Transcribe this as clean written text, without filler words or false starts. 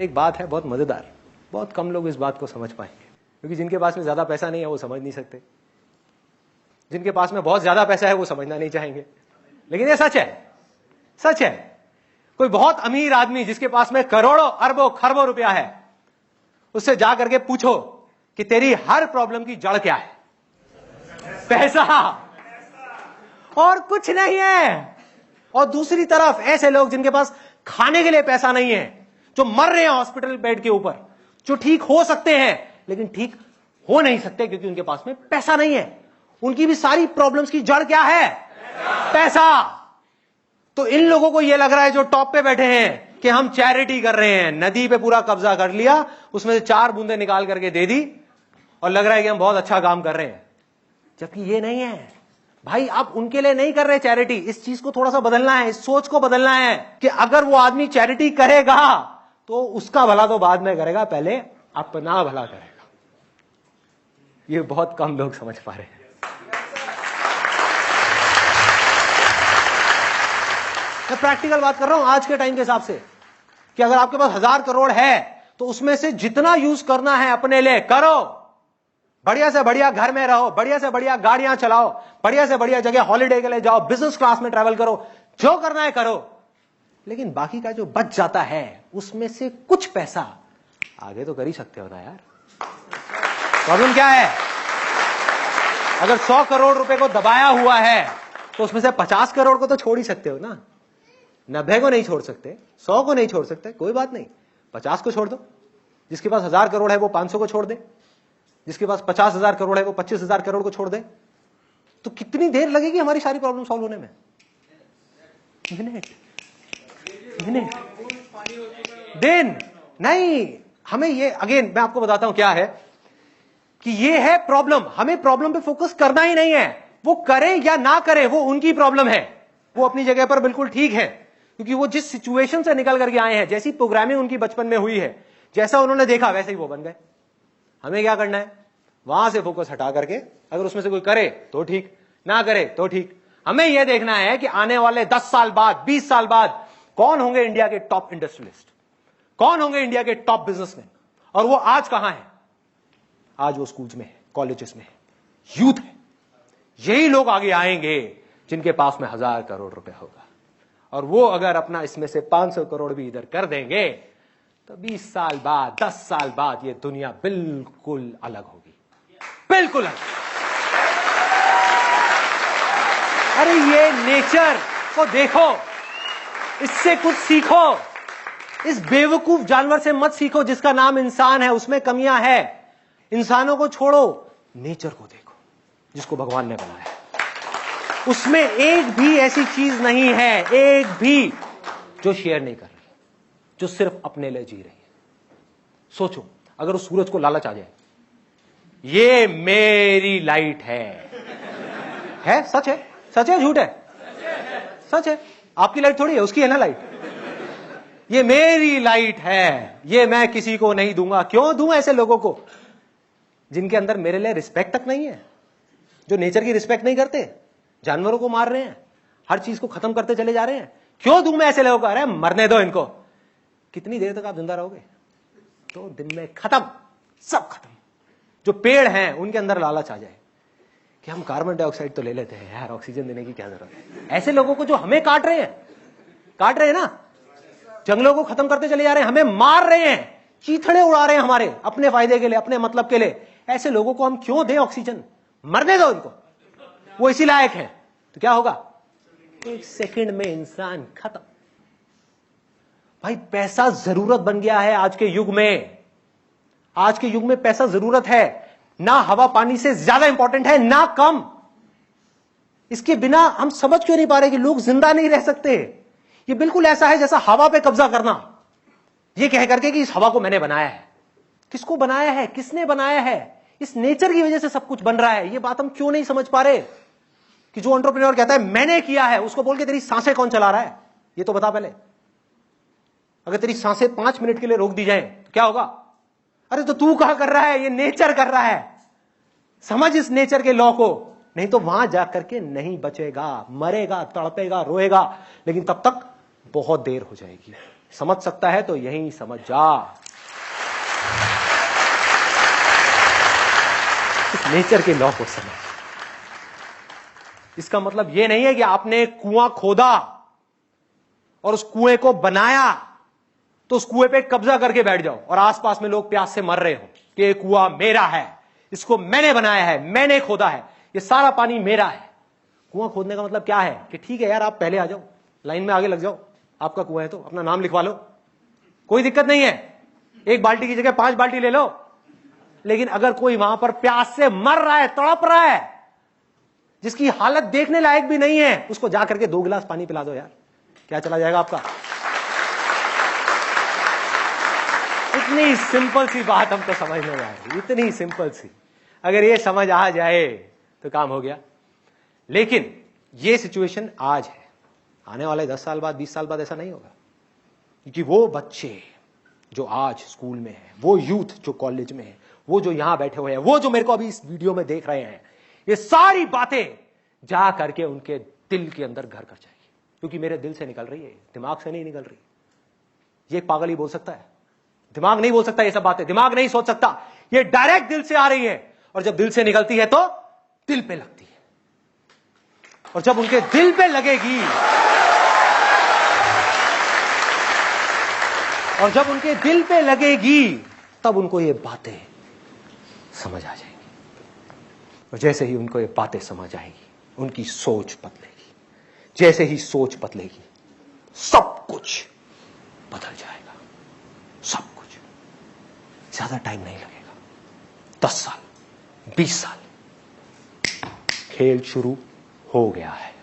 एक बात है बहुत मजेदार, बहुत कम लोग इस बात को समझ पाएंगे, क्योंकि जिनके पास में ज्यादा पैसा नहीं है वो समझ नहीं सकते, जिनके पास में बहुत ज्यादा पैसा है वो समझना नहीं चाहेंगे। लेकिन ये सच है, सच है। कोई बहुत अमीर आदमी जिसके पास में करोड़ों अरबों खरबों रुपया है, उससे जा करके पूछो कि तेरी हर प्रॉब्लम की जड़ क्या है? पैसा, और कुछ नहीं है। और दूसरी तरफ ऐसे लोग जिनके पास खाने के लिए पैसा नहीं है, जो मर रहे हैं हॉस्पिटल बेड के ऊपर, जो ठीक हो सकते हैं लेकिन ठीक हो नहीं सकते क्योंकि उनके पास में पैसा नहीं है। उनकी भी सारी प्रॉब्लम्स की जड़ क्या है? पैसा। तो इन लोगों को यह लग रहा है जो टॉप पे बैठे हैं कि हम चैरिटी कर रहे हैं, नदी पे पूरा कब्जा कर लिया, उसमें से 4 बूंदे निकाल करके दे दी और लग रहा है कि हम बहुत अच्छा काम कर रहे हैं, जबकि ये नहीं है। भाई आप उनके लिए नहीं कर रहे चैरिटी, इस चीज को थोड़ा सा बदलना है, इस सोच को बदलना है कि अगर वो आदमी चैरिटी करेगा तो उसका भला तो बाद में करेगा, पहले अपना भला करेगा। ये बहुत कम लोग समझ पा रहे हैं। मैं प्रैक्टिकल बात कर रहा हूं आज के टाइम के हिसाब से, कि अगर आपके पास 1000 करोड़ है तो उसमें से जितना यूज करना है अपने लिए करो। बढ़िया से बढ़िया घर में रहो, बढ़िया से बढ़िया गाड़ियां चलाओ, बढ़िया से बढ़िया जगह हॉलिडे के लिए जाओ, बिजनेस क्लास में ट्रैवल करो, जो करना है करो। लेकिन बाकी का जो बच जाता है उसमें से कुछ पैसा आगे तो कर ही सकते हो ना यार। प्रॉब्लम क्या है? अगर 100 करोड़ रुपए को दबाया हुआ है तो उसमें से 50 करोड़ को तो छोड़ ही सकते हो ना। 90 को नहीं छोड़ सकते, 100 को नहीं छोड़ सकते, कोई बात नहीं, 50 को छोड़ दो। जिसके पास 1000 करोड़ है वो 500 को छोड़ दे, जिसके पास 50,000 करोड़ है वो 25,000 करोड़ को छोड़ दे। तो कितनी देर लगेगी हमारी सारी प्रॉब्लम सॉल्व होने में? मिनट, दिन नहीं। हमें ये, अगेन मैं आपको बताता हूं क्या है कि ये है प्रॉब्लम। हमें प्रॉब्लम पे फोकस करना ही नहीं है। वो करे या ना करे वो उनकी प्रॉब्लम है, वो अपनी जगह पर बिल्कुल ठीक है, क्योंकि वो जिस सिचुएशन से निकल करके आए हैं, जैसी प्रोग्रामिंग उनकी बचपन में हुई है, जैसा उन्होंने देखा वैसे ही वो बन गए। हमें क्या करना है? वहां से फोकस हटा करके, अगर उसमें से कोई करे तो ठीक, ना करे तो ठीक। हमें यह देखना है कि आने वाले 10 साल बाद, 20 साल बाद कौन होंगे इंडिया के टॉप इंडस्ट्रियलिस्ट, कौन होंगे इंडिया के टॉप बिजनेसमैन। और वो आज कहां है? आज वो स्कूल्स में है, कॉलेजेस में है, यूथ है। यही लोग आगे आएंगे जिनके पास में 1000 करोड़ रुपए होगा। और वो अगर अपना इसमें से 500 करोड़ भी इधर कर देंगे तो 20 साल बाद, 10 साल बाद ये दुनिया बिल्कुल अलग होगी, बिल्कुल अलग। अरे ये नेचर को देखो, इससे कुछ सीखो। इस बेवकूफ जानवर से मत सीखो जिसका नाम इंसान है, उसमें कमियां है। इंसानों को छोड़ो, नेचर को देखो जिसको भगवान ने बनाया है। उसमें एक भी ऐसी चीज नहीं है, एक भी, जो शेयर नहीं कर रही, जो सिर्फ अपने लिए जी रही है। सोचो, अगर उस सूरज को लालच आ जाए, ये मेरी लाइट है सच है, सच है झूठ है? सच है। आपकी लाइट थोड़ी है, उसकी है ना लाइट। ये मेरी लाइट है, ये मैं किसी को नहीं दूंगा। क्यों दूं ऐसे लोगों को जिनके अंदर मेरे लिए रिस्पेक्ट तक नहीं है, जो नेचर की रिस्पेक्ट नहीं करते, जानवरों को मार रहे हैं, हर चीज को खत्म करते चले जा रहे हैं। क्यों दूं मैं ऐसे लोगों को? अरे मरने दो इनको। कितनी देर तक आप जिंदा रहोगे? 2 दिन में खत्म, सब खत्म। जो पेड़ हैं उनके अंदर लालच आ जाए कि हम कार्बन डाइऑक्साइड तो ले लेते हैं यार, ऑक्सीजन देने की क्या जरूरत है। ऐसे लोगों को जो हमें काट रहे हैं ना, जंगलों को खत्म करते चले जा रहे हैं, हमें मार रहे हैं, चीथड़े उड़ा रहे हैं हमारे अपने फायदे के लिए, अपने मतलब के लिए। ऐसे लोगों को हम क्यों दें ऑक्सीजन? मरने दो इनको, वो इसी लायक है। तो क्या होगा? 1 सेकंड में इंसान खत्म। भाई पैसा जरूरत बन गया है आज के युग में। आज के युग में पैसा जरूरत है, ना हवा पानी से ज्यादा इंपॉर्टेंट है, ना कम। इसके बिना हम समझ क्यों नहीं पा रहे कि लोग जिंदा नहीं रह सकते। ये बिल्कुल ऐसा है जैसा हवा पे कब्जा करना, ये कह करके कि इस हवा को मैंने बनाया है। किसको बनाया है? किसने बनाया है? इस नेचर की वजह से सब कुछ बन रहा है। ये बात हम क्यों नहीं समझ पा रहे कि जो एंटरप्रेन्योर कहता है मैंने किया है, उसको बोल के तेरी सांसें कौन चला रहा है ये तो बता पहले। अगर तेरी सांसें 5 मिनट के लिए रोक दी जाए तो क्या होगा? अरे तो तू कहां कर रहा है? ये नेचर कर रहा है। समझ इस नेचर के लॉ को, नहीं तो वहां जाकर के नहीं बचेगा, मरेगा, तड़पेगा, रोएगा, लेकिन तब तक बहुत देर हो जाएगी। समझ सकता है तो यहीं समझ जा। इस नेचर के लॉ को समझ। इसका मतलब यह नहीं है कि आपने कुआं खोदा और उस कुएं को बनाया तो उस कुएं पे कब्जा करके बैठ जाओ और आसपास में लोग प्यास से मर रहे हो कि ये कुआं मेरा है, इसको मैंने बनाया है, मैंने खोदा है, ये सारा पानी मेरा है। कुआं खोदने का मतलब क्या है कि ठीक है यार, आप पहले आ जाओ, लाइन में आगे लग जाओ, आपका कुआं है तो अपना नाम लिखवा लो, कोई दिक्कत नहीं है, एक बाल्टी की जगह 5 बाल्टी ले लो। लेकिन अगर कोई वहां पर प्यास से मर रहा है, तड़प रहा है, जिसकी हालत देखने लायक भी नहीं है, उसको जाकर के 2 गिलास पानी पिला दो यार, क्या चला जाएगा आपका? इतनी सिंपल सी बात हमको समझ में आ रही, इतनी सिंपल सी, अगर ये समझ आ जाए तो काम हो गया। लेकिन ये सिचुएशन आज है, आने वाले 10 साल बाद, 20 साल बाद ऐसा नहीं होगा, क्योंकि वो बच्चे जो आज स्कूल में है, वो यूथ जो कॉलेज में है, वो जो यहां बैठे हुए हैं, वो जो मेरे को अभी इस वीडियो में देख रहे हैं, ये सारी बातें जा करके उनके दिल के अंदर घर कर जाएगी, क्योंकि मेरे दिल से निकल रही है, दिमाग से नहीं निकल रही। ये पागल ही बोल सकता है, दिमाग नहीं बोल सकता ये सब बातें, दिमाग नहीं सोच सकता, ये डायरेक्ट दिल से आ रही है, और जब दिल से निकलती है तो दिल पे लगती है, और जब उनके दिल पे लगेगी, और जब उनके दिल पे लगेगी, तब उनको ये बातें समझ आ जाएंगी, और जैसे ही उनको ये बातें समझ आएगी, उनकी सोच बदलेगी, जैसे ही सोच बदलेगी, सब कुछ बदल जाएगा, सब कुछ। ज्यादा टाइम नहीं लगेगा, 10 साल, 20 साल, खेल शुरू हो गया है।